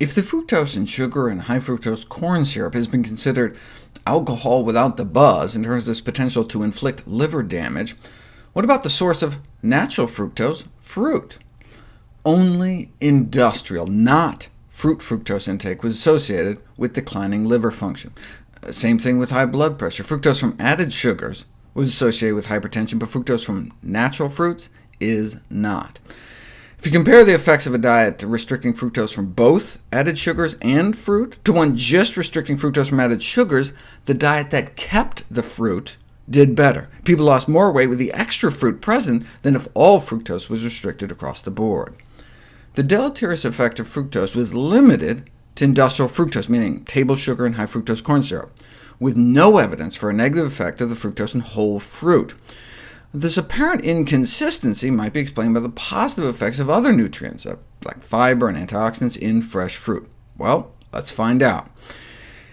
If the fructose in sugar and high fructose corn syrup has been considered alcohol without the buzz in terms of its potential to inflict liver damage, what about the source of natural fructose, fruit? Only industrial, not fruit fructose intake was associated with declining liver function. Same thing with high blood pressure. Fructose from added sugars was associated with hypertension, but fructose from natural fruits is not. If you compare the effects of a diet restricting fructose from both added sugars and fruit to one just restricting fructose from added sugars, the diet that kept the fruit did better. People lost more weight with the extra fruit present than if all fructose was restricted across the board. The deleterious effect of fructose was limited to industrial fructose, meaning table sugar and high fructose corn syrup, with no evidence for a negative effect of the fructose in whole fruit. This apparent inconsistency might be explained by the positive effects of other nutrients, like fiber and antioxidants, in fresh fruit. Well, let's find out.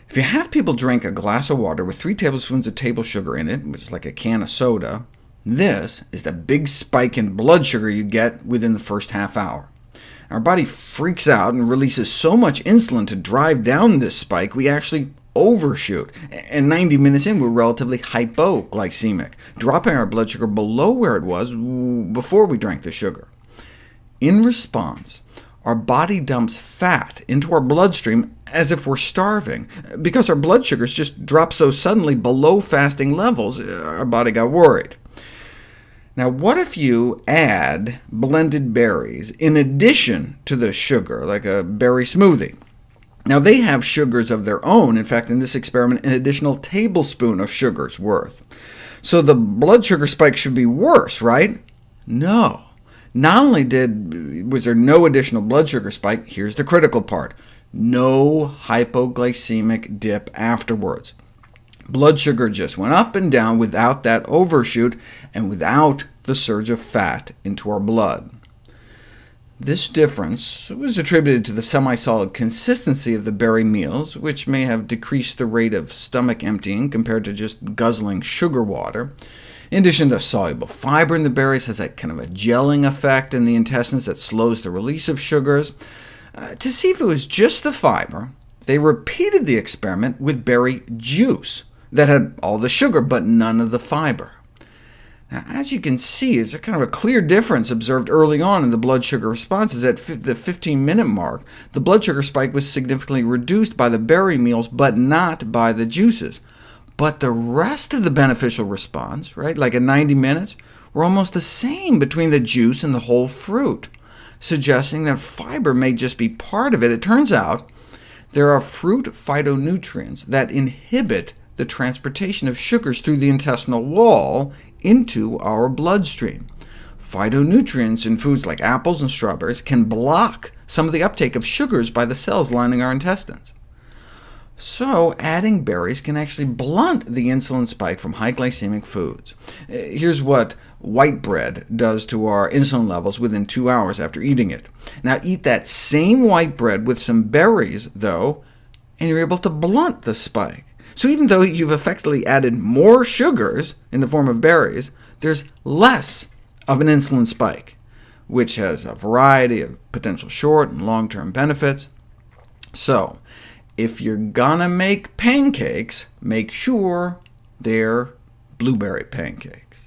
If you have people drink a glass of water with 3 tablespoons of table sugar in it, which is like a can of soda, this is the big spike in blood sugar you get within the first half hour. Our body freaks out and releases so much insulin to drive down this spike, we actually overshoot, and 90 minutes in, we're relatively hypoglycemic, dropping our blood sugar below where it was before we drank the sugar. In response, our body dumps fat into our bloodstream as if we're starving. Because our blood sugars just dropped so suddenly below fasting levels, our body got worried. Now, what if you add blended berries in addition to the sugar, like a berry smoothie? Now, they have sugars of their own. In fact, in this experiment, an additional tablespoon of sugar's worth. So the blood sugar spike should be worse, right? No. Not only was there no additional blood sugar spike, here's the critical part: no hypoglycemic dip afterwards. Blood sugar just went up and down without that overshoot, and without the surge of fat into our blood. This difference was attributed to the semi-solid consistency of the berry meals, which may have decreased the rate of stomach emptying compared to just guzzling sugar water. In addition, the soluble fiber in the berries has that kind of a gelling effect in the intestines that slows the release of sugars. To see if it was just the fiber, they repeated the experiment with berry juice that had all the sugar but none of the fiber. Now, as you can see, there's a kind of a clear difference observed early on in the blood sugar responses. At the 15-minute mark, the blood sugar spike was significantly reduced by the berry meals, but not by the juices. But the rest of the beneficial response, like at 90 minutes, were almost the same between the juice and the whole fruit, suggesting that fiber may just be part of it. It turns out there are fruit phytonutrients that inhibit the transportation of sugars through the intestinal wall into our bloodstream. Phytonutrients in foods like apples and strawberries can block some of the uptake of sugars by the cells lining our intestines. So adding berries can actually blunt the insulin spike from high glycemic foods. Here's what white bread does to our insulin levels within 2 hours after eating it. Now eat that same white bread with some berries, though, and you're able to blunt the spike. So even though you've effectively added more sugars in the form of berries, there's less of an insulin spike, which has a variety of potential short and long-term benefits. So if you're gonna make pancakes, make sure they're blueberry pancakes.